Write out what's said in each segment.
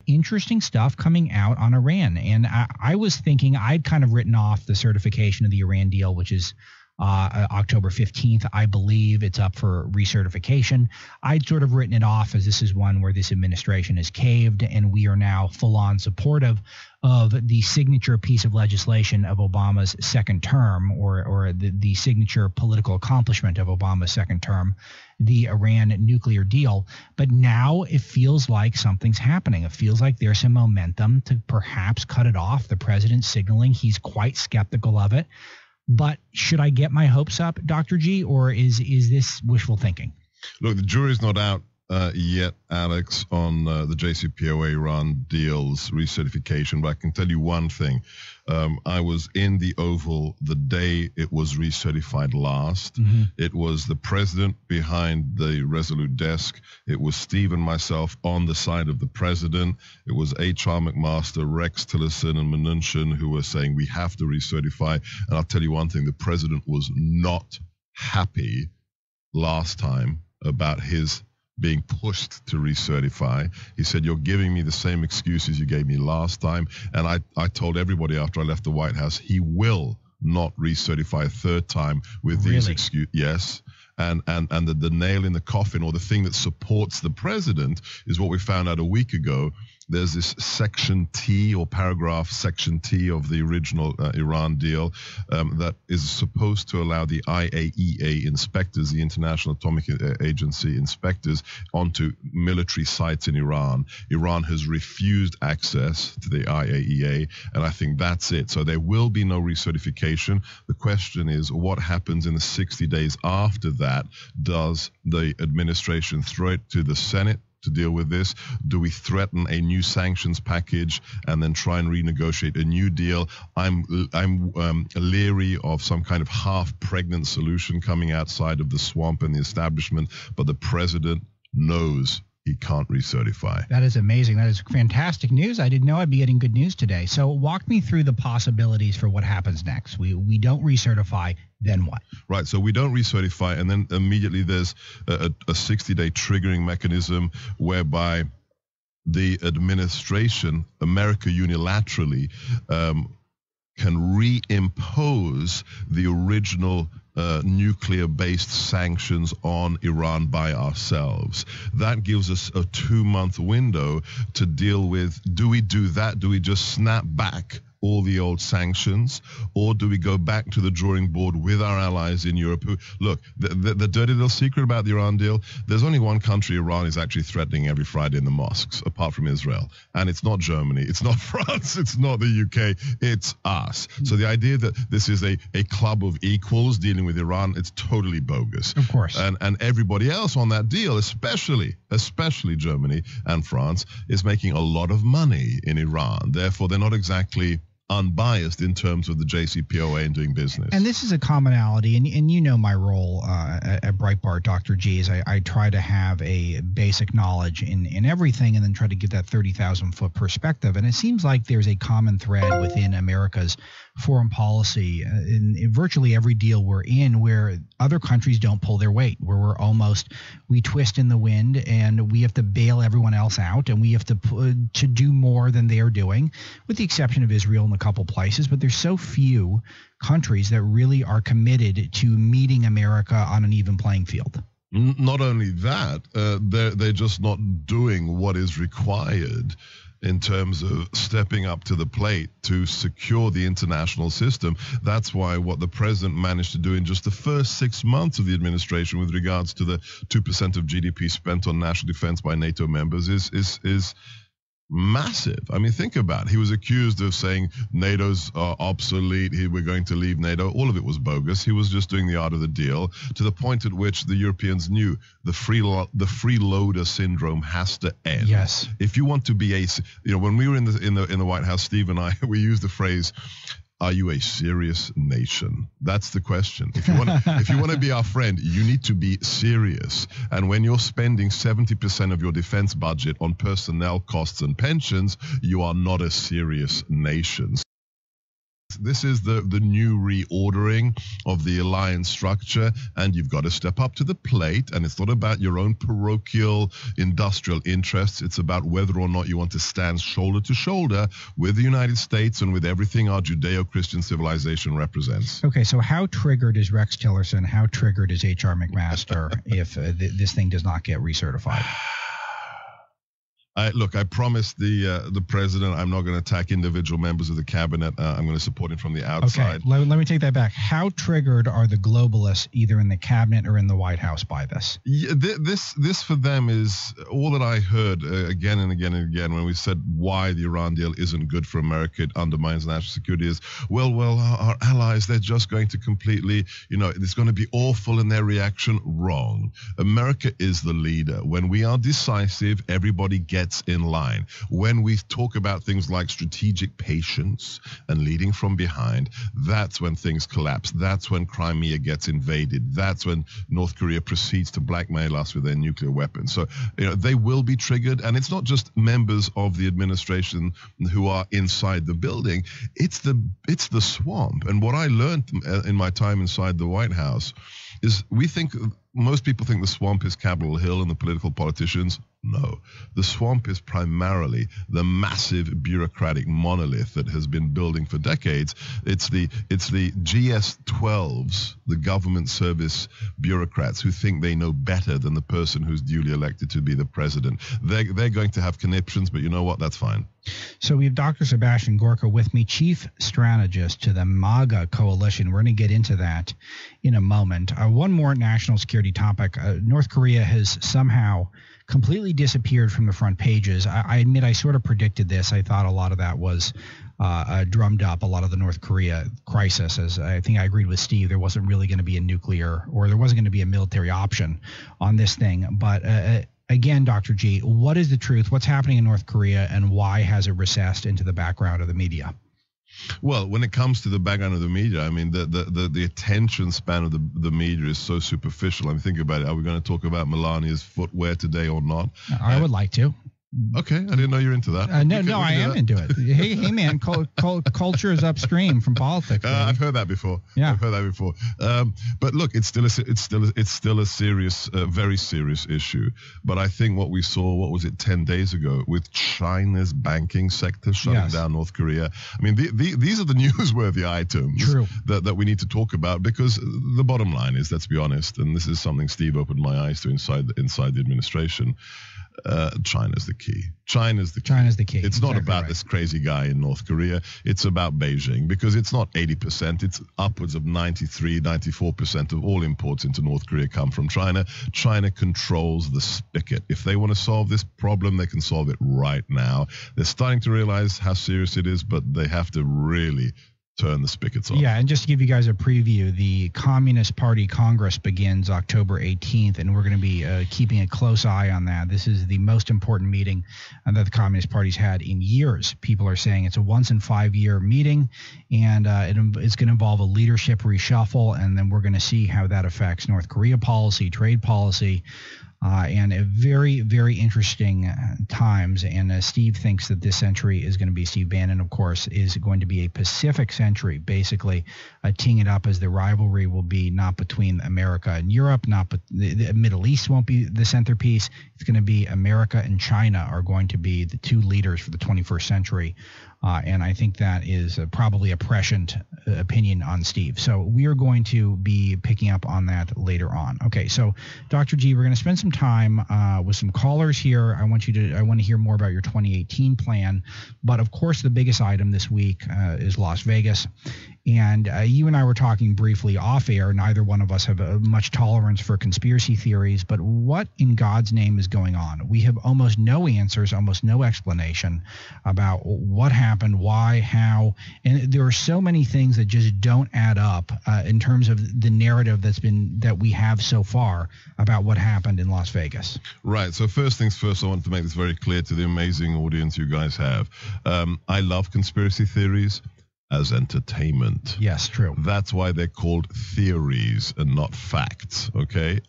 interesting stuff coming out on Iran. And I was thinking I'd kind of written off the certification of the Iran deal, which is October 15th. I believe it's up for recertification. I'd sort of written it off as this is one where this administration has caved, and we are now full on supportive of the signature piece of legislation of Obama's second term, or the signature political accomplishment of Obama's second term, the Iran nuclear deal. But now it feels like something's happening. It feels like there's some momentum to perhaps cut it off. The president's signaling he's quite skeptical of it. But should I get my hopes up, Dr. G, or is this wishful thinking? Look, the jury's not out yet, Alex, on the JCPOA Iran deal's recertification, but I can tell you one thing. I was in the Oval the day it was recertified last. Mm-hmm. It was the president behind the Resolute desk. It was Steve and myself on the side of the president. It was H.R. McMaster, Rex Tillerson, and Mnuchin who were saying we have to recertify. And I'll tell you one thing, the president was not happy last time about his being pushed to recertify. He said, you're giving me the same excuses you gave me last time. And I told everybody after I left the White House, he will not recertify a third time with these excuses. Yes. And the nail in the coffin, or the thing that supports the president, is what we found out a week ago. There's this Section T, or paragraph Section T of the original Iran deal that is supposed to allow the IAEA inspectors, the International Atomic Agency inspectors, onto military sites in Iran. Iran has refused access to the IAEA, and I think that's it. So there will be no recertification. The question is, what happens in the 60 days after that? Does the administration throw it to the Senate to deal with this? Do we threaten a new sanctions package and then try and renegotiate a new deal? I'm leery of some kind of half-pregnant solution coming outside of the swamp and the establishment, but the president knows he can't recertify. That is amazing. That is fantastic news. I didn't know I'd be getting good news today. So walk me through the possibilities for what happens next. We don't recertify, then what? Right. So we don't recertify, and then immediately there's a 60-day triggering mechanism whereby the administration, America unilaterally, can reimpose the original nuclear-based sanctions on Iran by ourselves. That gives us a 2-month window to deal with. Do we do that? Do we just snap back all the old sanctions, or do we go back to the drawing board with our allies in Europe who, look, the dirty little secret about the Iran deal, there's only one country Iran is actually threatening every Friday in the mosques, apart from Israel. And it's not Germany, it's not France, it's not the UK, it's us. So the idea that this is a club of equals dealing with Iran, it's totally bogus. Of course. And everybody else on that deal, especially Germany and France, is making a lot of money in Iran. Therefore, they're not exactly unbiased in terms of the JCPOA and doing business. And this is a commonality, and you know my role at Breitbart, Dr. G, is I try to have a basic knowledge in everything and then try to get that 30,000-foot perspective. And it seems like there's a common thread within America's foreign policy in virtually every deal we're in, where other countries don't pull their weight, where we twist in the wind and we have to bail everyone else out, and we have to do more than they're doing, with the exception of Israel and a couple places. But there's so few countries that really are committed to meeting America on an even playing field. Not only that, they're just not doing what is required in terms of stepping up to the plate to secure the international system. That's why what the president managed to do in just the first 6 months of the administration with regards to the 2% of GDP spent on national defense by NATO members is massive. I mean, think about it. He was accused of saying NATO's obsolete, we're going to leave NATO. All of it was bogus. He was just doing the art of the deal, to the point at which the Europeans knew the freeloader syndrome has to end. Yes. If you want to be when we were in the White House, Steve and I, we used the phrase, are you a serious nation? That's the question. If you want to be our friend, you need to be serious. And when you're spending 70% of your defense budget on personnel costs and pensions, you are not a serious nation. This is the new reordering of the alliance structure, and you've got to step up to the plate. And it's not about your own parochial industrial interests. It's about whether or not you want to stand shoulder to shoulder with the United States and with everything our Judeo-Christian civilization represents. Okay, so how triggered is Rex Tillerson? How triggered is H.R. McMaster if this thing does not get recertified? Look, I promised the president I'm not going to attack individual members of the cabinet. I'm going to support him from the outside. Okay, let me take that back. How triggered are the globalists, either in the cabinet or in the White House, by this? Yeah, this for them is all that I heard again and again and again when we said why the Iran deal isn't good for America, it undermines national security, is, well, our allies, they're just going to completely, it's going to be awful in their reaction. Wrong. America is the leader. When we are decisive, everybody gets in line. When we talk about things like strategic patience and leading from behind, that's when things collapse. That's when Crimea gets invaded. That's when North Korea proceeds to blackmail us with their nuclear weapons. So, they will be triggered. And it's not just members of the administration who are inside the building. It's the swamp. And what I learned in my time inside the White House is most people think the swamp is Capitol Hill and the political politicians. No, the swamp is primarily the massive bureaucratic monolith that has been building for decades. It's the GS-12s, the government service bureaucrats who think they know better than the person who's duly elected to be the president. They're going to have conniptions, but you know what? That's fine. So we have Dr. Sebastian Gorka with me, chief strategist to the MAGA coalition. We're going to get into that in a moment. One more national security topic. North Korea has somehow completely disappeared from the front pages. I admit I sort of predicted this. I thought a lot of that was drummed up, a lot of the North Korea crisis. As I think I agreed with Steve, there wasn't really going to be a nuclear, or there wasn't going to be a military option on this thing. But again, Dr. G, what is the truth? What's happening in North Korea, and why has it recessed into the background of the media? Well, when it comes to the background of the media, I mean, the attention span of the media is so superficial. I mean, think about it. Are we going to talk about Melania's footwear today or not? I would like to. Okay, I didn't know you're into that. No, I am into it. Hey, man, culture is upstream from politics. I've heard that before. Yeah, I've heard that before. But look, it's still a serious, very serious issue. But I think what we saw, 10 days ago, with China's banking sector shutting down North Korea. I mean, these are the newsworthy items that we need to talk about, because the bottom line is, let's be honest, and this is something Steve opened my eyes to inside the administration. China's the key. China's the key. It's not about this crazy guy in North Korea. It's about Beijing, because it's not 80%. It's upwards of 93, 94% of all imports into North Korea come from China. China controls the spigot. If they want to solve this problem, they can solve it right now. They're starting to realize how serious it is, but they have to really turn the spigots off. Yeah, and just to give you guys a preview, the Communist Party Congress begins October 18th, and we're going to be keeping a close eye on that. This is the most important meeting that the Communist Party's had in years. People are saying it's a once-in-5-year meeting, and it's going to involve a leadership reshuffle, and then we're going to see how that affects North Korea policy, trade policy, and a very, very interesting times. And Steve thinks that this century is going to be, Steve Bannon, of course, is going to be a Pacific century, basically teeing it up as the rivalry will be not between America and Europe, the Middle East won't be the centerpiece. It's going to be America and China are going to be the two leaders for the 21st century. And I think that is probably a prescient opinion on Steve. So we are going to be picking up on that later on. Okay, so Dr. G, we're going to spend some time with some callers here. I want to hear more about your 2018 plan. But of course, the biggest item this week is Las Vegas. And you and I were talking briefly off air. Neither one of us have much tolerance for conspiracy theories. But what in God's name is going on? We have almost no answers, almost no explanation about what happened, why, how. And there are so many things that just don't add up in terms of the narrative that we have so far about what happened in Las Vegas. Right. So first things first, I want to make this very clear to the amazing audience you guys have. I love conspiracy theories. as entertainment. Yes, true. That's why they're called theories and not facts, okay?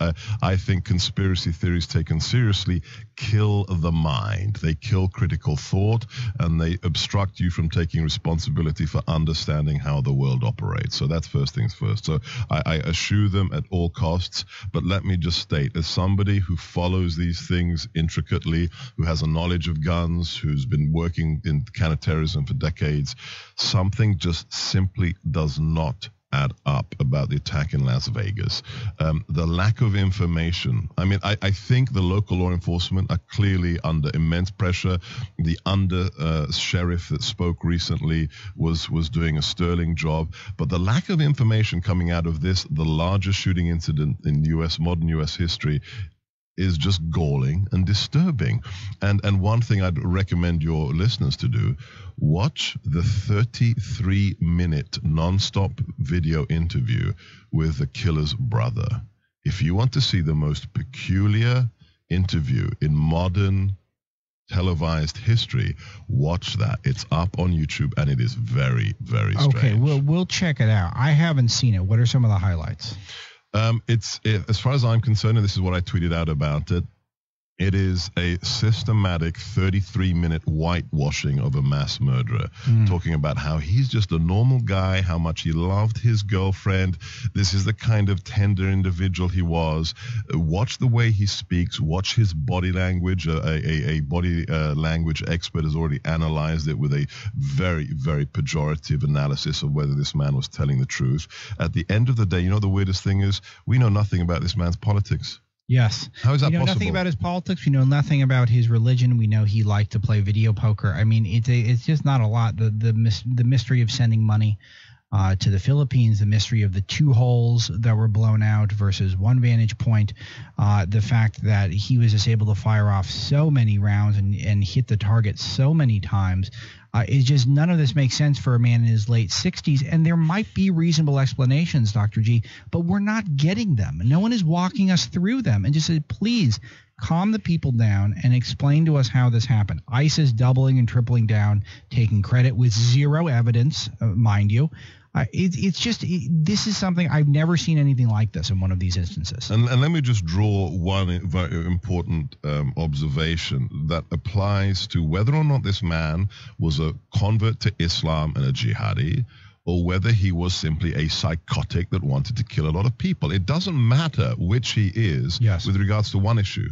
I think conspiracy theories taken seriously kill the mind. They kill critical thought, and they obstruct you from taking responsibility for understanding how the world operates. So that's first things first. So I eschew them at all costs, but let me just state, as somebody who follows these things intricately, who has a knowledge of guns, who's been working in counterterrorism for decades, something just simply does not add up about the attack in Las Vegas. The lack of information. I mean, I think the local law enforcement are clearly under immense pressure. The sheriff that spoke recently was doing a sterling job. But the lack of information coming out of this, the largest shooting incident in modern U.S. history, is just galling and disturbing. And one thing I'd recommend your listeners to do, watch the 33-minute nonstop video interview with the killer's brother. If you want to see the most peculiar interview in modern televised history, watch that. It's up on YouTube, and it is very, very strange. Okay, we'll check it out. I haven't seen it. What are some of the highlights? As far as I'm concerned, and this is what I tweeted out about it, it is a systematic 33-minute whitewashing of a mass murderer, talking about how he's just a normal guy, how much he loved his girlfriend. This is the kind of tender individual he was. Watch the way he speaks. Watch his body language. A body language expert has already analyzed it with a very, very pejorative analysis of whether this man was telling the truth. At the end of the day, you know the weirdest thing is, we know nothing about this man's politics. Yes. How is that possible? We know nothing about his politics. We know nothing about his religion. We know he liked to play video poker. I mean, it's just not a lot. The mystery of sending money to the Philippines, the mystery of the 2 holes that were blown out versus 1 vantage point, the fact that he was just able to fire off so many rounds and hit the target so many times. It's just none of this makes sense for a man in his late 60s, and there might be reasonable explanations, Dr. G, but we're not getting them. No one is walking us through them. And just say, please calm the people down and explain to us how this happened. ICE is doubling and tripling down, taking credit with zero evidence, mind you. It's just, this is something I've never seen anything like this in one of these instances. And let me just draw one very important observation that applies to whether or not this man was a convert to Islam and a jihadi, or whether he was simply a psychotic that wanted to kill a lot of people. It doesn't matter which he is with regards to one issue.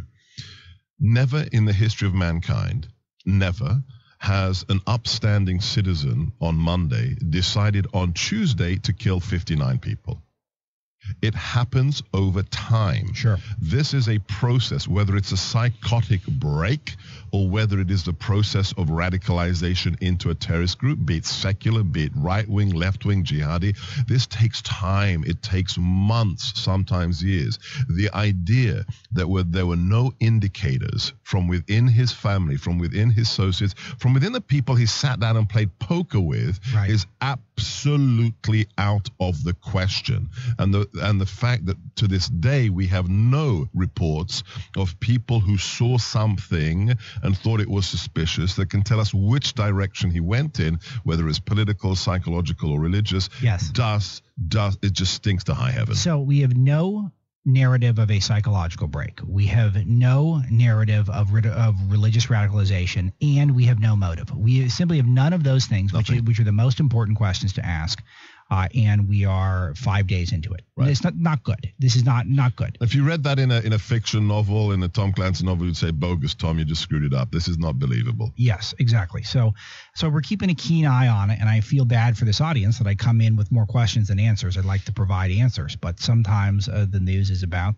Never in the history of mankind, never has an upstanding citizen on Monday decided on Tuesday to kill 59 people. It happens over time. Sure. This is a process, whether it's a psychotic break or whether it is the process of radicalization into a terrorist group, be it secular, be it right-wing, left-wing, jihadi. This takes time. It takes months, sometimes years. The idea that there were no indicators from within his family, from within his associates, from within the people he sat down and played poker with is absolutely out of the question. And the fact that to this day we have no reports of people who saw something and thought it was suspicious that can tell us which direction he went in, whether it's political, psychological, or religious, it just stinks to high heaven. So we have no narrative of a psychological break. We have no narrative of religious radicalization, and we have no motive. We simply have none of those things, which are the most important questions to ask. And we are 5 days into it. Right. It's not good. This is not good. If you read that in a fiction novel, in a Tom Clancy novel, you'd say, bogus, Tom, you just screwed it up. This is not believable. Yes, exactly. So we're keeping a keen eye on it, and I feel bad for this audience that I come in with more questions than answers. I'd like to provide answers, but sometimes the news is about,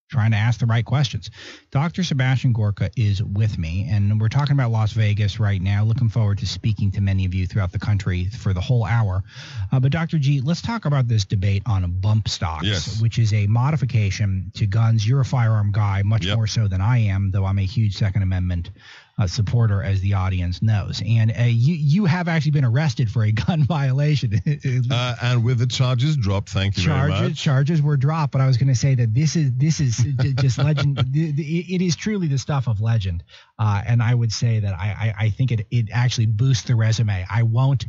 trying to ask the right questions. Dr. Sebastian Gorka is with me, and we're talking about Las Vegas right now. Looking forward to speaking to many of you throughout the country for the whole hour. But Dr. G, let's talk about this debate on bump stocks, which is a modification to guns. You're a firearm guy, much more so than I am, though I'm a huge Second Amendment supporter, as the audience knows. And you have actually been arrested for a gun violation. And with the charges dropped, thank you very much. Charges were dropped, but I was going to say that this is just legend. It is truly the stuff of legend. And I would say that I think it actually boosts the resume. I won't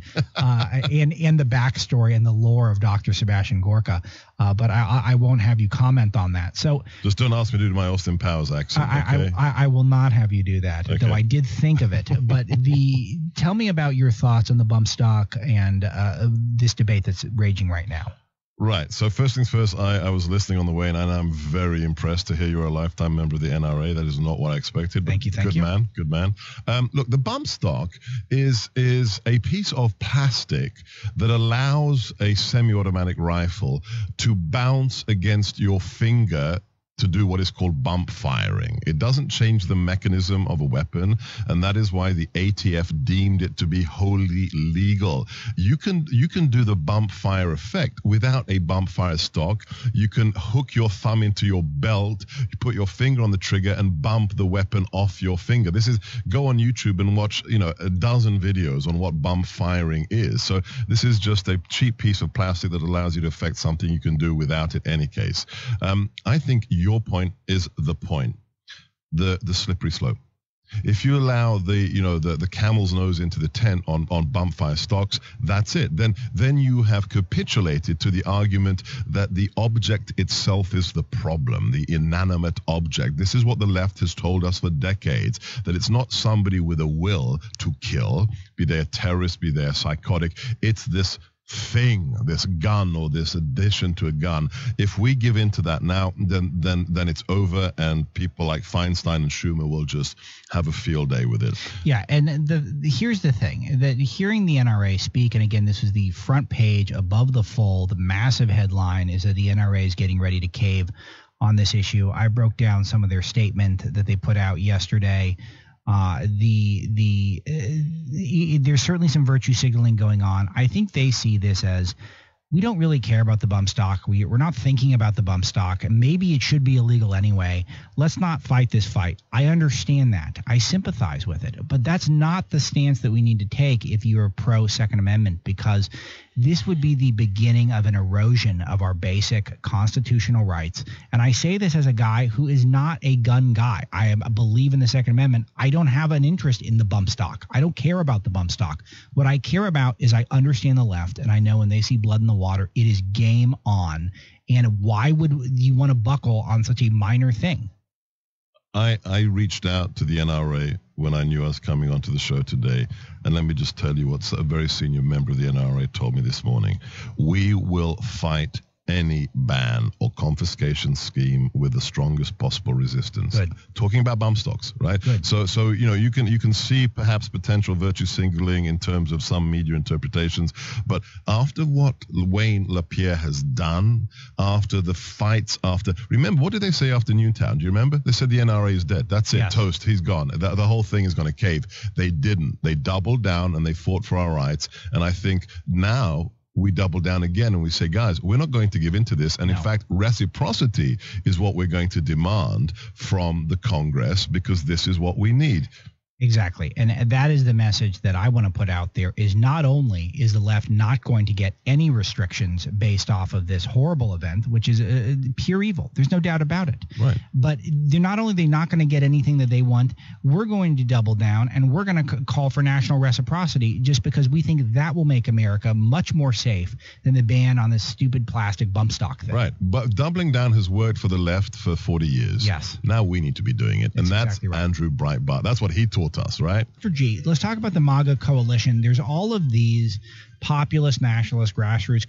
in the backstory and the lore of Dr. Sebastian Gorka, but I won't have you comment on that. So just don't ask me to do my Austin Powers accent. Okay? I will not have you do that, though I did think of it. But tell me about your thoughts on the bump stock and this debate that's raging right now. Right. So first things first, I was listening on the way, and I'm very impressed to hear you're a lifetime member of the NRA. That is not what I expected. Thank you. Good man. Look, the bump stock is a piece of plastic that allows a semi-automatic rifle to bounce against your finger to do what is called bump firing. It doesn't change the mechanism of a weapon, and that is why the ATF deemed it to be wholly legal. You can do the bump fire effect without a bump fire stock. You can hook your thumb into your belt, you put your finger on the trigger and bump the weapon off your finger. Go on YouTube and watch, a dozen videos on what bump firing is. So this is just a cheap piece of plastic that allows you to affect something you can do without it in any case. I think your point is the point, the slippery slope. If you allow the camel's nose into the tent on bump fire stocks, that's it. Then you have capitulated to the argument that the object itself is the problem, the inanimate object. This is what the left has told us for decades, that it's not somebody with a will to kill, be they a terrorist, be they a psychotic. It's this thing, this gun or this addition to a gun. If we give in to that now, then it's over, and people like Feinstein and Schumer will just have a field day with it. Yeah, and here's the thing, that hearing the NRA speak, and again, this is the front page above the fold, the massive headline is that the NRA is getting ready to cave on this issue. I broke down some of their statement that they put out yesterday. There's certainly some virtue signaling going on. I think they see this as, we don't really care about the bump stock. We're not thinking about the bump stock. Maybe it should be illegal anyway. Let's not fight this fight. I understand that. I sympathize with it. But that's not the stance that we need to take if you're pro Second Amendment, because this would be the beginning of an erosion of our basic constitutional rights. And I say this as a guy who is not a gun guy. I believe in the Second Amendment. I don't have an interest in the bump stock. I don't care about the bump stock. What I care about is I understand the left, and I know when they see blood in the water, it is game on. And why would you want to buckle on such a minor thing? I reached out to the NRA when I knew I was coming onto the show today. And let me just tell you what a very senior member of the NRA told me this morning. We will fight any ban or confiscation scheme with the strongest possible resistance. Good. Talking about bump stocks, right? Good. So you can see perhaps potential virtue signaling in terms of some media interpretations, but after what Wayne LaPierre has done, after the fights, remember, what did they say after Newtown? Do you remember? They said the NRA is dead. That's it. Yes. Toast. He's gone. The whole thing is going to cave. They didn't. They doubled down and they fought for our rights. And I think now we double down again and we say, guys, we're not going to give in to this. And in fact, reciprocity is what we're going to demand from the Congress, because this is what we need. Exactly. And that is the message that I want to put out there, is not only is the left not going to get any restrictions based off of this horrible event, which is pure evil. There's no doubt about it. Right. But they're not going to get anything that they want. We're going to double down, and we're going to call for national reciprocity, just because we think that will make America much more safe than the ban on this stupid plastic bump stock thing. Right. But doubling down has worked for the left for 40 years. Yes. Now we need to be doing it. That's exactly right. Andrew Breitbart. That's what he taught us, right? Dr. G, let's talk about the MAGA coalition. There's all of these populist, nationalist, grassroots,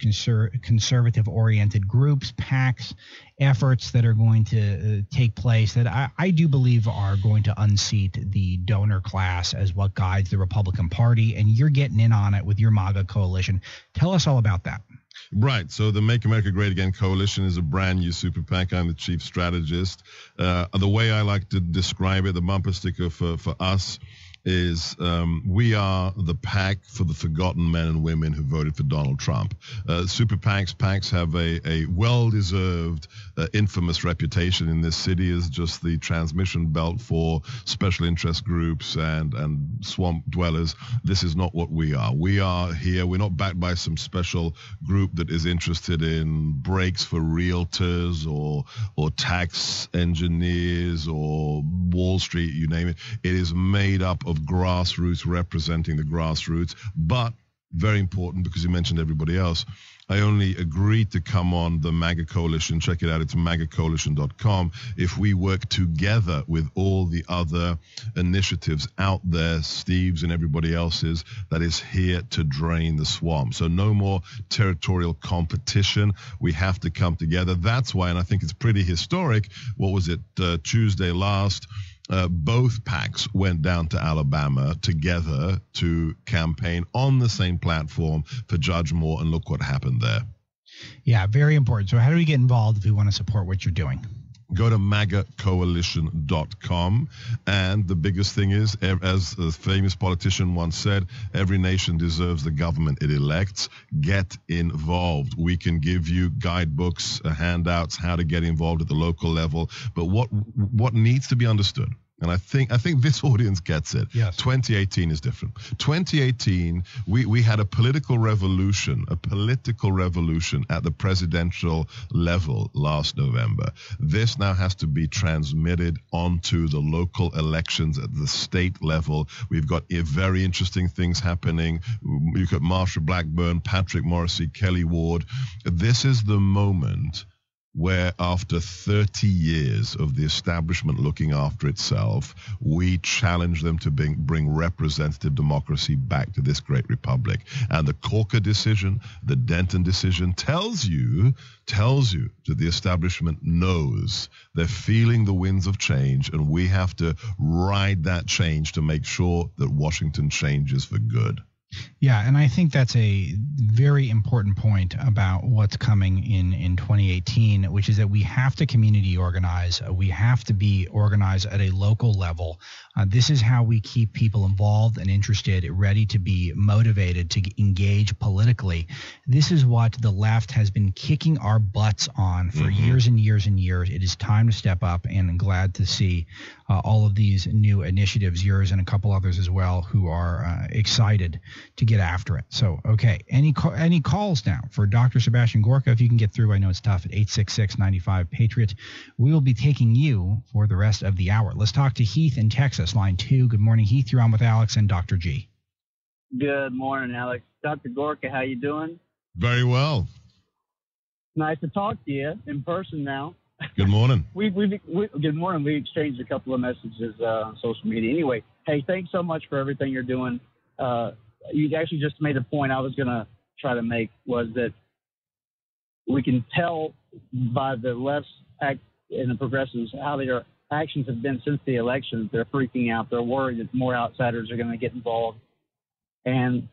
conservative-oriented groups, PACs, efforts that are going to take place that I do believe are going to unseat the donor class as what guides the Republican Party, and you're getting in on it with your MAGA coalition. Tell us all about that. Right. So the Make America Great Again Coalition is a brand new super PAC. I'm the chief strategist. The way I like to describe it, the bumper sticker for us is we are the PAC for the forgotten men and women who voted for Donald Trump. Super PACs have a well-deserved, infamous reputation in this city as just the transmission belt for special interest groups and swamp dwellers. This is not what we are. We are here. We're not backed by some special group that is interested in breaks for realtors or tax engineers or Wall Street, you name it. It is made up of grassroots representing the grassroots, but very important because you mentioned everybody else. I only agreed to come on the MAGA Coalition. Check it out. It's magacoalition.com. If we work together with all the other initiatives out there, Steve's and everybody else's, that is here to drain the swamp. So no more territorial competition. We have to come together. That's why, and I think it's pretty historic, what was it, Tuesday last, both PACs went down to Alabama together to campaign on the same platform for Judge Moore, and look what happened there. Yeah, very important. So how do we get involved if we want to support what you're doing? Go to magacoalition.com. And the biggest thing is, as a famous politician once said, every nation deserves the government it elects. Get involved. We can give you guidebooks, handouts, how to get involved at the local level. But what needs to be understood, and I think this audience gets it. Yes. 2018 is different. 2018, we had a political revolution at the presidential level last November. This now has to be transmitted onto the local elections at the state level. We've got very interesting things happening. You've got Marsha Blackburn, Patrick Morrissey, Kelly Ward. This is the moment where after 30 years of the establishment looking after itself, we challenge them to bring representative democracy back to this great republic. And the Gorka decision, the Denton decision tells you that the establishment knows they're feeling the winds of change, and we have to ride that change to make sure that Washington changes for good. Yeah, and I think that's a very important point about what's coming in 2018, which is that we have to community organize. We have to be organized at a local level. This is how we keep people involved and interested, ready to be motivated to engage politically. This is what the left has been kicking our butts on for years and years and years. It is time to step up, and I'm glad to see all of these new initiatives, yours and a couple others as well, who are excited to get after it. So, okay, any calls now for Dr. Sebastian Gorka? If you can get through, I know it's tough, at 866-95-PATRIOT. We will be taking you for the rest of the hour. Let's talk to Heath in Texas, line 2. Good morning, Heath. You're on with Alex and Dr. G. Good morning, Alex. Dr. Gorka, how you doing? Very well. Nice to talk to you in person now. Good morning. Good morning. We exchanged a couple of messages on social media. Anyway, hey, thanks so much for everything you're doing. You actually just made a point I was going to try to make, was that we can tell by the left's act and the progressives how their actions have been since the election. They're freaking out. They're worried that more outsiders are going to get involved. And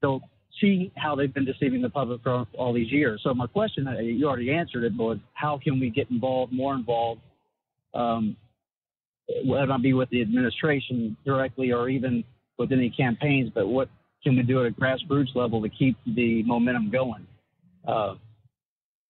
they'll see how they've been deceiving the public for all these years. So my question, you already answered it, was how can we get involved, more involved, whether it not be with the administration directly or even with any campaigns, but what can we do at a grassroots level to keep the momentum going?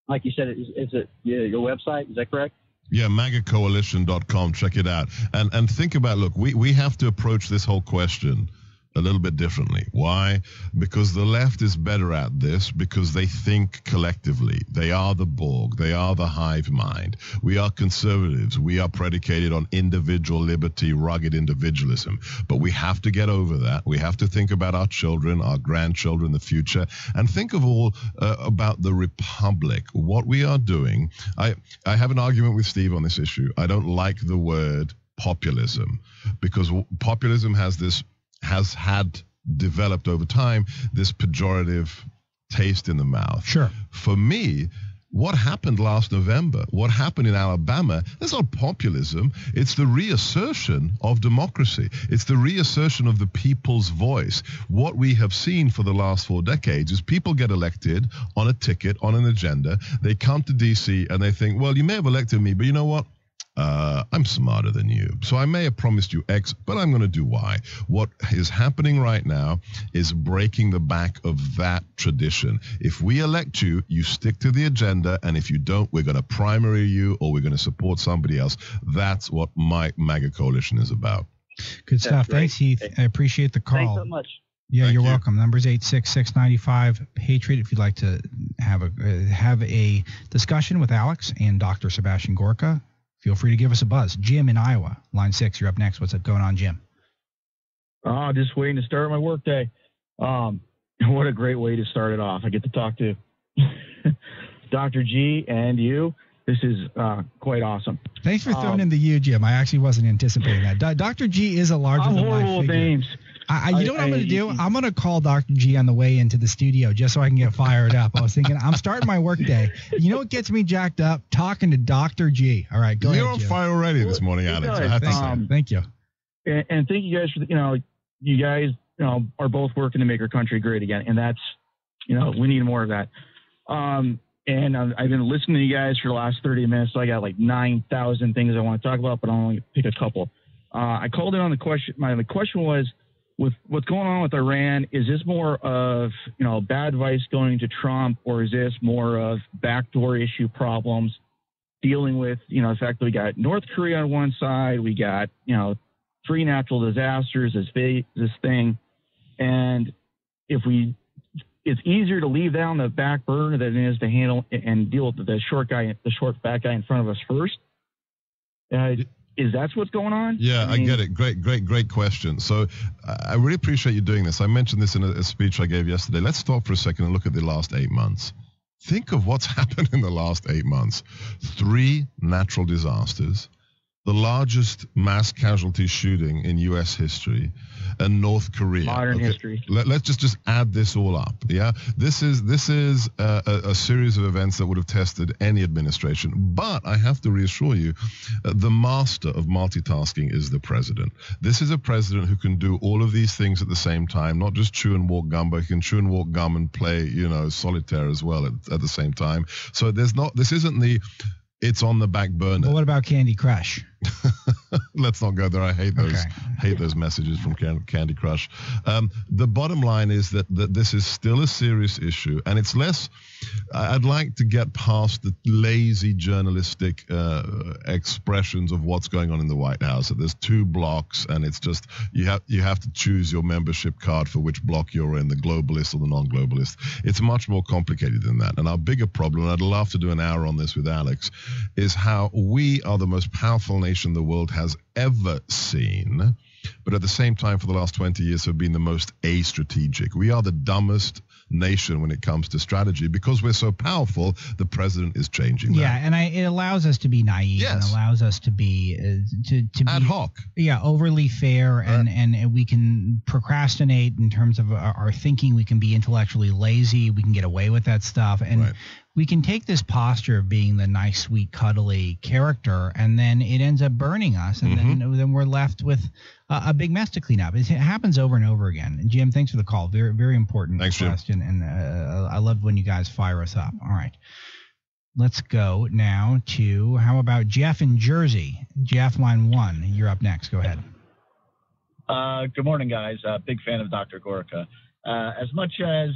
Like you said, is it your website? Is that correct? Yeah, magacoalition.com. Check it out. And think about, look, we have to approach this whole question a little bit differently. Why? Because the left is better at this because they think collectively. They are the Borg. They are the hive mind. We are conservatives. We are predicated on individual liberty, rugged individualism. But we have to get over that. We have to think about our children, our grandchildren, the future, and think of all about the republic, what we are doing. I have an argument with Steve on this issue. I don't like the word populism because populism has had developed over time this pejorative taste in the mouth. Sure. For me, what happened last November, what happened in Alabama, that's not populism. It's the reassertion of democracy. It's the reassertion of the people's voice. What we have seen for the last 4 decades is people get elected on a ticket, on an agenda. They come to D.C. and they think, well, you may have elected me, but you know what? I'm smarter than you. So I may have promised you X, but I'm going to do Y. What is happening right now is breaking the back of that tradition. If we elect you, you stick to the agenda, and if you don't, we're going to primary you or we're going to support somebody else. That's what my MAGA coalition is about. Good stuff. Thanks, Heath. I appreciate the call. Thanks so much. Yeah, Thank you're you. welcome. Number's 866-95-PATRIOT if you'd like to have a discussion with Alex and Dr. Sebastian Gorka. Feel free to give us a buzz. Jim in Iowa, line 6, you're up next. What's going on, Jim? Just waiting to start my workday. What a great way to start it off. I get to talk to Dr. G and you. This is quite awesome. Thanks for throwing in the U, Jim. I actually wasn't anticipating that. Dr. G is a larger than life figure. Names. You know what I'm going to do? I'm going to call Dr. G on the way into the studio just so I can get fired up. I was thinking, I'm starting my workday. You know what gets me jacked up? Talking to Dr. G. All right, go ahead, You're on Jim. fire already this morning, Alex. I have to say. Thank you. And thank you guys for, you guys, are both working to make our country great again. And that's, we need more of that. And I've been listening to you guys for the last 30 minutes. So I got like 9,000 things I want to talk about, but I'll only pick a couple. I called in on the question. The question was, with what's going on with Iran, is this more of, bad advice going to Trump, or is this more of backdoor issue problems dealing with, the fact that we got North Korea on one side, we got, 3 natural disasters, this thing. And it's easier to leave that on the back burner than it is to handle and deal with the short fat guy in front of us first. Is that what's going on? Yeah, I get it. Great question. So I really appreciate you doing this. I mentioned this in a speech I gave yesterday. Let's stop for a second and look at the last 8 months. Think of what's happened in the last 8 months. 3 natural disasters, the largest mass casualty shooting in U.S. history, and North Korea. Modern history. Let's just add this all up. Yeah, this is a series of events that would have tested any administration. But I have to reassure you, the master of multitasking is the president. This is a president who can do all of these things at the same time, not just chew and walk gum, but he can chew and walk gum and play, solitaire as well at the same time. So this isn't the it's on the back burner. Well, what about Candy Crush? Let's not go there. I hate those messages from Candy Crush. The bottom line is that this is still a serious issue, and it's less. I'd like to get past the lazy journalistic expressions of what's going on in the White House. That there's 2 blocks, and it's just you have to choose your membership card for which block you're in, the globalist or the non-globalist. It's much more complicated than that. And our bigger problem, and I'd love to do an hour on this with Alex, is how we are the most powerful nation the world has ever seen, but at the same time for the last 20 years have been the most astrategic. We are the dumbest nation when it comes to strategy because we're so powerful. The president is changing that. Yeah, and it allows us to be naive. Yes. And allows us to be to ad hoc. Yeah, overly fair, and we can procrastinate in terms of our thinking. We can be intellectually lazy. We can get away with that stuff, and we can take this posture of being the nice, sweet, cuddly character, and then it ends up burning us, and then we're left with a big mess to clean up. It happens over and over again. And Jim, thanks for the call. Very, very important question, and I love when you guys fire us up. All right, let's go now to how about Jeff in Jersey? Jeff, line 1. You're up next. Go ahead. Good morning, guys. Big fan of Dr. Gorka. As much as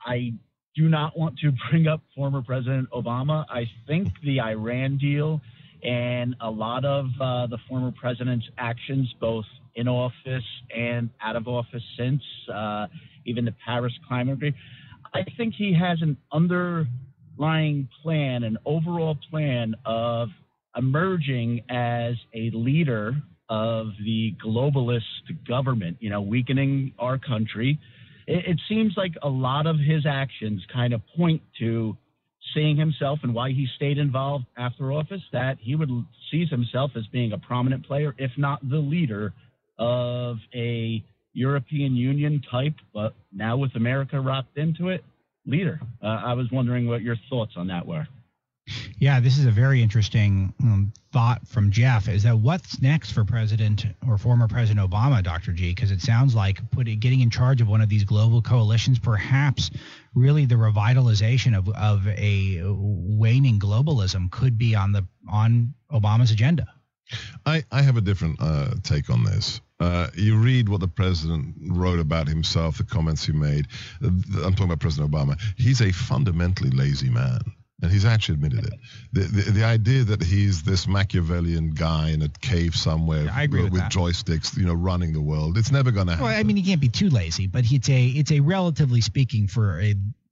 I do not want to bring up former President Obama, I think the Iran deal and a lot of the former president's actions, both in office and out of office since, even the Paris Climate Agreement, I think he has an underlying plan, an overall plan of emerging as a leader of the globalist government, weakening our country. It seems like a lot of his actions kind of point to seeing himself, and why he stayed involved after office, that he sees himself as being a prominent player, if not the leader of a European Union type, but now with America wrapped into it, leader. I was wondering what your thoughts on that were. Yeah, this is a very interesting thought from Jeff, is that what's next for President or former President Obama, Dr. G? Because it sounds like getting in charge of one of these global coalitions, perhaps really the revitalization of a waning globalism could be on Obama's agenda. I have a different take on this. You read what the president wrote about himself, the comments he made. I'm talking about President Obama. He's a fundamentally lazy man. And he's actually admitted it. The idea that he's this Machiavellian guy in a cave somewhere with joysticks, running the world, it's never going to happen. Well, I mean, he can't be too lazy, but it's a relatively speaking for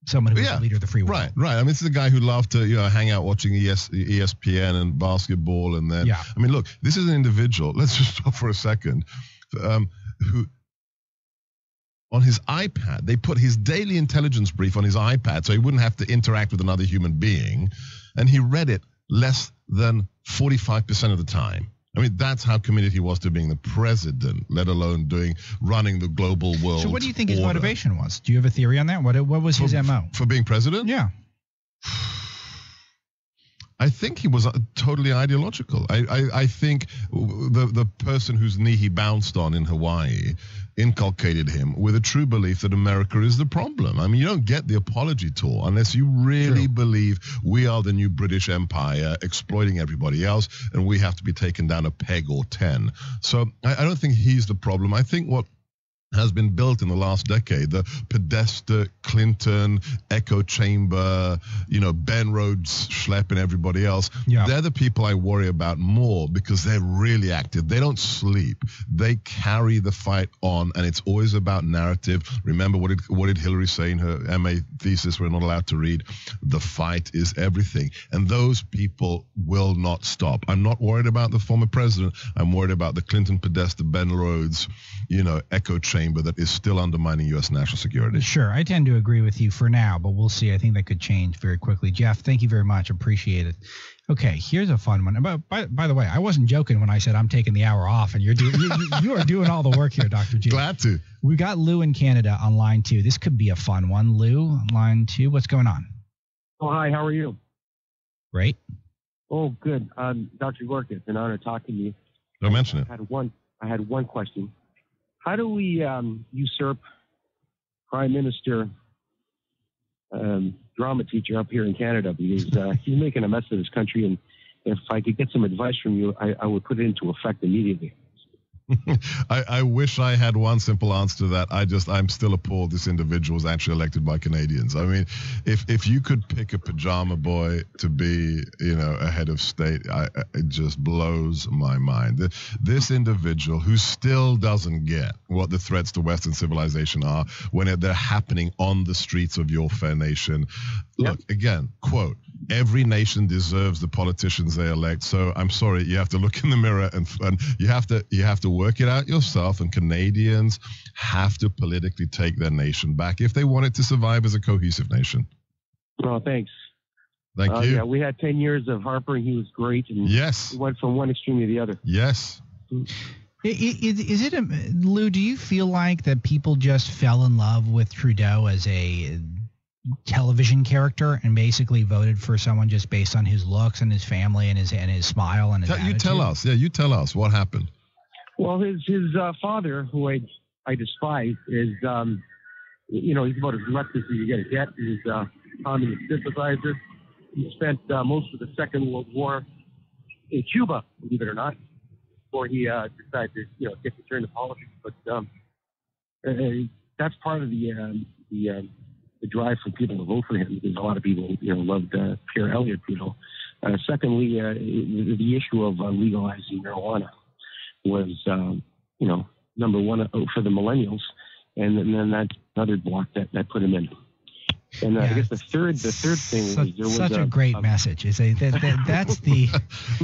someone who's a leader of the free world. Right. I mean, this is a guy who loved to, hang out watching ESPN and basketball, and then, I mean, look, this is an individual. Let's just stop for a second. Who on his iPad, they put his daily intelligence brief on his iPad so he wouldn't have to interact with another human being, and he read it less than 45% of the time. I mean, that's how committed he was to being the president, let alone running the global world. So what do you think his motivation was? Do you have a theory on that? What was his MO? For being president? Yeah. I think he was totally ideological. I think the person whose knee he bounced on in Hawaii inculcated him with a true belief that America is the problem. I mean, you don't get the apology tour unless you really believe we are the new British Empire exploiting everybody else and we have to be taken down a peg or 10. So I don't think he's the problem. I think what has been built in the last decade, the Podesta, Clinton, echo chamber, Ben Rhodes, Schlepp, and everybody else, they're the people I worry about more because they're really active. They don't sleep. They carry the fight on, and it's always about narrative. Remember, what did Hillary say in her MA thesis we're not allowed to read? The fight is everything. And those people will not stop. I'm not worried about the former president. I'm worried about the Clinton, Podesta, Ben Rhodes, echo chamber that is still undermining U.S. national security. Sure. I tend to agree with you for now, but we'll see. I think that could change very quickly. Jeff, thank you very much. Appreciate it. Okay, here's a fun one. By the way, I wasn't joking when I said I'm taking the hour off, and you are doing all the work here, Dr. G. Glad to. We got Lou in Canada on line 2. This could be a fun one. Lou, line 2. What's going on? Oh, hi. How are you? Great. Oh, good. Dr. Gorka, it's an honor talking to you. Don't mention it. I had one question. How do we usurp Prime Minister drama teacher up here in Canada? Because he's making a mess of this country, and if I could get some advice from you, I would put it into effect immediately. I wish I had one simple answer to that. I'm still appalled this individual was actually elected by Canadians. I mean, if you could pick a pajama boy to be, a head of state, it just blows my mind. This individual who still doesn't get what the threats to Western civilization are when they're happening on the streets of your fair nation. Look, again, quote, every nation deserves the politicians they elect. So I'm sorry, you have to look in the mirror and you have to work it out yourself. And Canadians have to politically take their nation back if they want it to survive as a cohesive nation. Well, thanks. Thank you. Yeah, we had 10 years of Harper, and he was great. And yes, we went from one extreme to the other. Yes. Is it Lou? Do you feel like that people just fell in love with Trudeau as a television character and basically voted for someone just based on his looks and his family and his smile and his attitude? You tell us what happened. Well, his father, who I despise, is he's about as leftist as you get to get. He's a communist sympathizer. He spent most of the Second World War in Cuba, believe it or not, before he decided to get to turn to politics. But that's part of the drive for people to vote for him, because a lot of people, loved Pierre Elliott Trudeau. Secondly, the issue of legalizing marijuana was, number one for the millennials, and then that's another block that put him in. And I guess the third thing was there was such a great message. That's the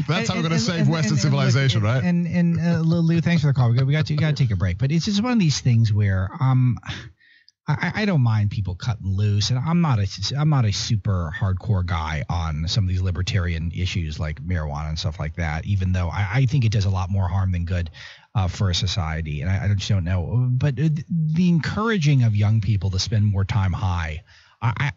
that's how we're going to save Western civilization, right? And Lou, thanks for the call. We got to take a break, but it's just one of these things where I don't mind people cutting loose, and I'm not a super hardcore guy on some of these libertarian issues like marijuana and stuff like that, even though I think it does a lot more harm than good for a society, and I just don't know. But the encouraging of young people to spend more time high,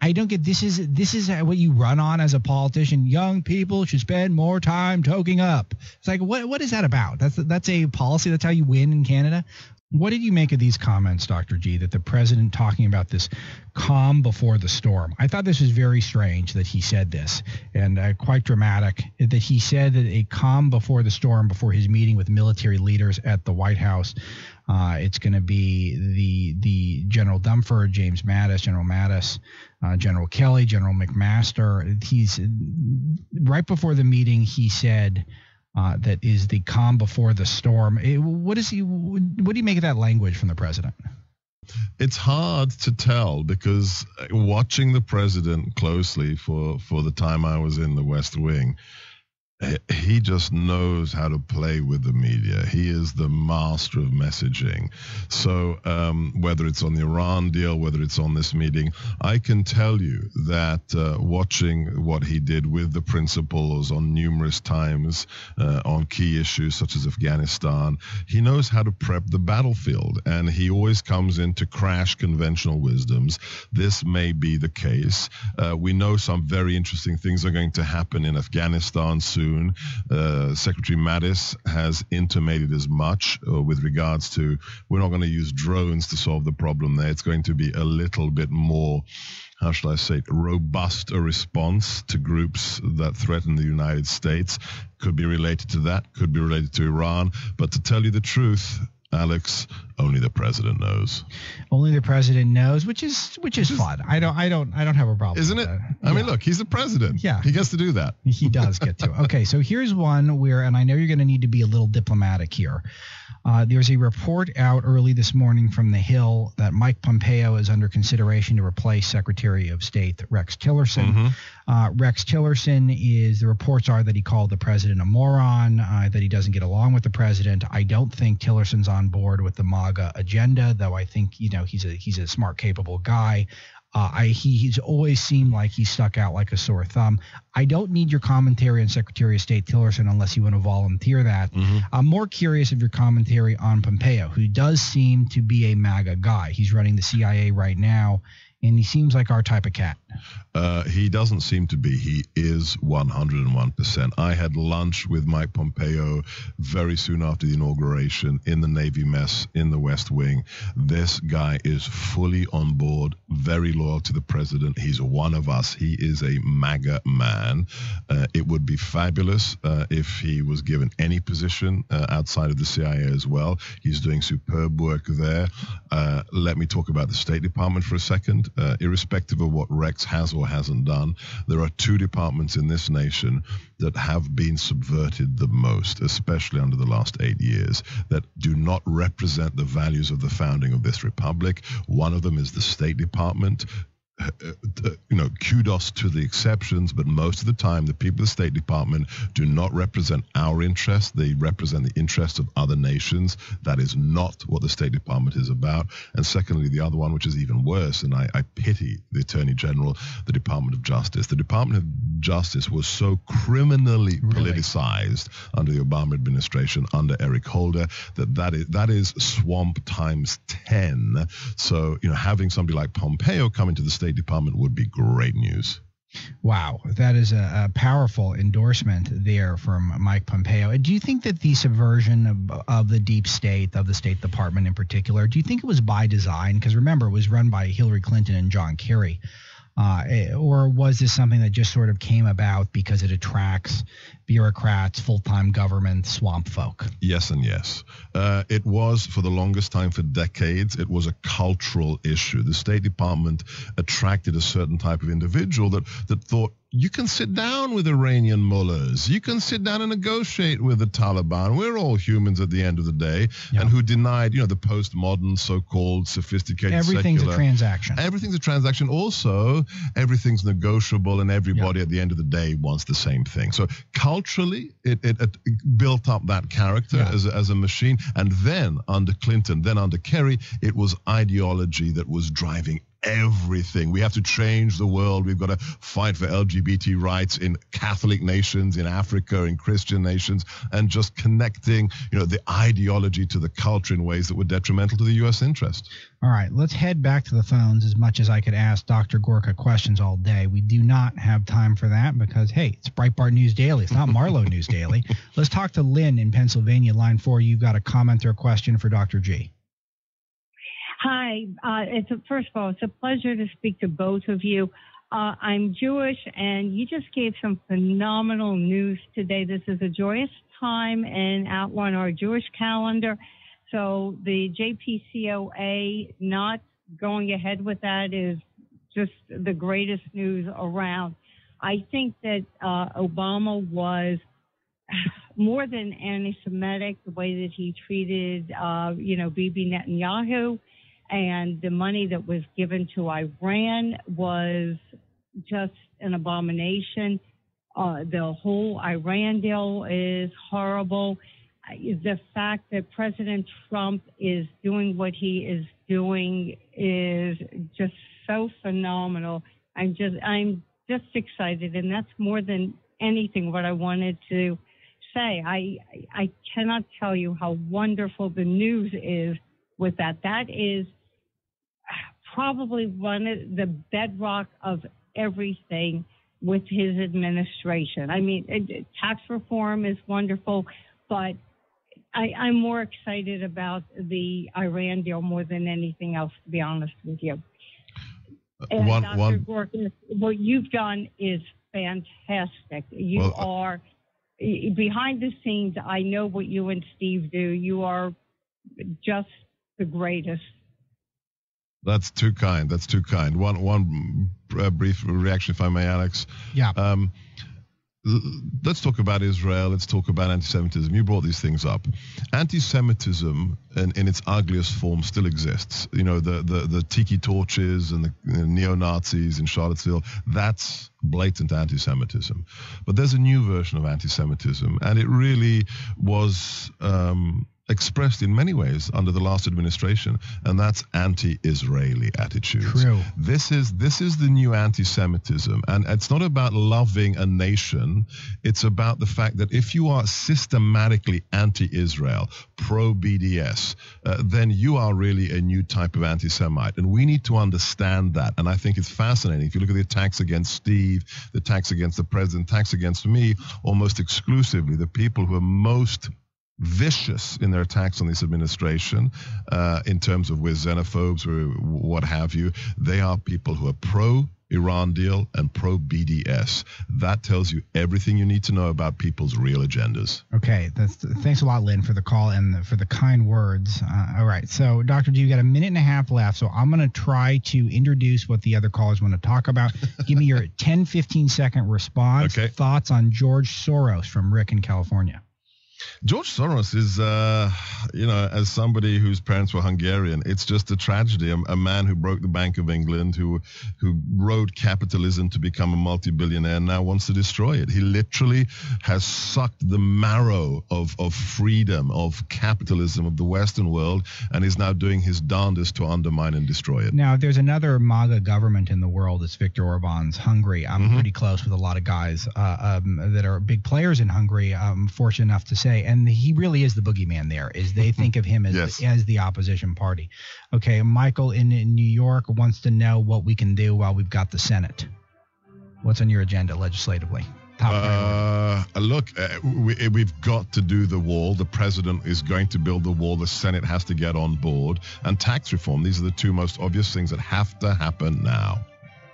I don't get this is what you run on as a politician. Young people should spend more time toking up. It's like what is that about? That's a policy. That's how you win in Canada. What did you make of these comments, Dr. G, that the president talking about this calm before the storm? I thought this was very strange that he said this, and quite dramatic that he said that a calm before the storm before his meeting with military leaders at the White House. It's going to be the General Dunford, James Mattis, General Mattis, General Kelly, General McMaster. He's right before the meeting. He said that is the calm before the storm. What do you make of that language from the president? It's hard to tell because watching the president closely for the time I was in the West Wing, he just knows how to play with the media. He is the master of messaging. So whether it's on the Iran deal, whether it's on this meeting, I can tell you that watching what he did with the principals on numerous times on key issues such as Afghanistan, he knows how to prep the battlefield, and he always comes in to crash conventional wisdoms. This may be the case. We know some very interesting things are going to happen in Afghanistan soon. Secretary Mattis has intimated as much with regards to we're not going to use drones to solve the problem there. It's going to be a little bit more, how shall I say, robust a response to groups that threaten the United States. Could be related to that, could be related to Iran. But to tell you the truth, Alex, only the president knows. Only the president knows, which is fun. I don't have a problem. Isn't with it? That. I mean, look, he's the president. Yeah, he gets to do that. He does get to. Okay, so here's one where, and I know you're going to need to be a little diplomatic here. There's a report out early this morning from The Hill that Mike Pompeo is under consideration to replace Secretary of State Rex Tillerson. Rex Tillerson the reports are that he called the president a moron, that he doesn't get along with the president. I don't think Tillerson's on board with the MAGA agenda, though I think, he's a smart, capable guy. He's always seemed like he stuck out like a sore thumb. I don't need your commentary on Secretary of State Tillerson unless you want to volunteer that. I'm more curious of your commentary on Pompeo, who does seem to be a MAGA guy. He's running the CIA right now, and he seems like our type of cat. He doesn't seem to be. He is 101%. I had lunch with Mike Pompeo very soon after the inauguration in the Navy mess in the West Wing. This guy is fully on board, very loyal to the president. He's one of us. He is a MAGA man. It would be fabulous if he was given any position outside of the CIA as well. He's doing superb work there. Let me talk about the State Department for a second. Irrespective of what Rex has or hasn't done, there are two departments in this nation that have been subverted the most, especially under the last 8 years, that do not represent the values of the founding of this republic. One of them is the State Department. Kudos to the exceptions, but most of the time the people of the State Department do not represent our interests. They represent the interests of other nations. That is not what the State Department is about. And secondly, the other one, which is even worse, and I pity the Attorney General, the Department of Justice. The Department of Justice was so criminally politicized under the Obama administration, under Eric Holder, that is swamp times 10. So, having somebody like Pompeo come into the State Department would be great news. Wow, that is a powerful endorsement there from Mike Pompeo. Do you think that the subversion of the deep state, of the State Department in particular, do you think it was by design? Because remember, it was run by Hillary Clinton and John Kerry. Or was this something that just sort of came about because it attracts bureaucrats, full-time government, swamp folk? Yes and yes. It was, for the longest time, for decades, it was a cultural issue. The State Department attracted a certain type of individual that thought, you can sit down with Iranian mullahs. You can sit down and negotiate with the Taliban. We're all humans at the end of the day. Yeah. And who denied, the postmodern, so-called sophisticated Everything's secular. A transaction. Everything's a transaction. Also, everything's negotiable, and everybody at the end of the day wants the same thing. So culturally, it built up that character as a machine. And then under Clinton, then under Kerry, it was ideology that was driving everything. We have to change the world. We've got to fight for LGBT rights in Catholic nations, in Africa, in Christian nations, and just connecting, the ideology to the culture in ways that were detrimental to the U.S. interest. All right, let's head back to the phones. As much as I could ask Dr. Gorka questions all day, we do not have time for that because, hey, it's Breitbart News Daily. It's not Marlowe News Daily. Let's talk to Lynn in Pennsylvania, line 4. You've got a comment or a question for Dr. G. Hi. First of all, it's a pleasure to speak to both of you. I'm Jewish, and you just gave some phenomenal news today. This is a joyous time and out on our Jewish calendar. So the JPCOA not going ahead with that is just the greatest news around. I think that Obama was more than anti-Semitic, the way that he treated, Bibi Netanyahu, and the money that was given to Iran was just an abomination. The whole Iran deal is horrible. The fact that President Trump is doing what he is doing is just so phenomenal. I'm just excited, and that's more than anything what I wanted to say. I cannot tell you how wonderful the news is with that. That is probably one of the bedrock of everything with his administration. I mean, tax reform is wonderful, but I'm more excited about the Iran deal more than anything else, to be honest with you. And Dr. Gorka, what you've done is fantastic. You are behind the scenes. I know what you and Steve do. You are just the greatest. That's too kind. That's too kind. One brief reaction, if I may, Alex. Yeah. Let's talk about Israel. Let's talk about anti-Semitism. You brought these things up. Anti-Semitism in its ugliest form still exists. The tiki torches and the neo-Nazis in Charlottesville, that's blatant anti-Semitism. But there's a new version of anti-Semitism, and it really was expressed in many ways under the last administration, and that's anti-Israeli attitudes. True. This is the new anti-Semitism, and it's not about loving a nation. It's about the fact that if you are systematically anti-Israel, pro-BDS, then you are really a new type of anti-Semite, and we need to understand that. And I think it's fascinating. If you look at the attacks against Steve, the attacks against the president, attacks against me, almost exclusively the people who are most vicious in their attacks on this administration, in terms of with xenophobes or what have you, they are people who are pro-Iran deal and pro-BDS. That tells you everything you need to know about people's real agendas. Okay, thanks a lot, Lynn, for the call and for the kind words. All right, so Dr. G, you got a minute and a half left, so I'm going to try to introduce what the other callers want to talk about. Give me your 10, 15-second response. Okay. Thoughts on George Soros from Rick in California. George Soros is, as somebody whose parents were Hungarian, it's just a tragedy. A man who broke the Bank of England, who rode capitalism to become a multi-billionaire, now wants to destroy it. He literally has sucked the marrow of freedom, of capitalism, of the Western world, and is now doing his darndest to undermine and destroy it. Now, there's another MAGA government in the world. It's Viktor Orban's Hungary. I'm pretty close with a lot of guys that are big players in Hungary. I'm fortunate enough to say, and he really is the boogeyman there, is they think of him as, yes, as the opposition party. Okay, Michael in New York wants to know what we can do while we've got the Senate. What's on your agenda legislatively? Look, we've got to do the wall. The president is going to build the wall. The Senate has to get on board. And tax reform. These are the two most obvious things that have to happen now.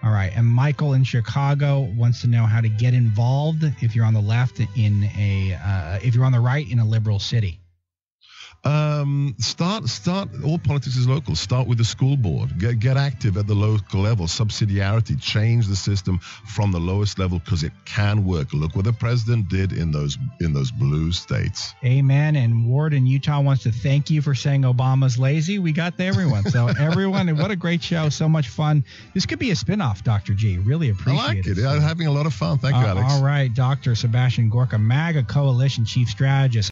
All right. And Michael in Chicago wants to know how to get involved if you're on the left if you're on the right in a liberal city. Start. All politics is local. Start with the school board. Get active at the local level. Subsidiarity. Change the system from the lowest level because it can work. Look what the president did in those blue states. Amen. And Ward in Utah wants to thank you for saying Obama's lazy. We got to everyone. So everyone, what a great show. So much fun. This could be a spinoff, Dr. G. Really appreciate it. I'm having a lot of fun. Thank you, Alex. All right, Dr. Sebastian Gorka, MAGA Coalition Chief Strategist.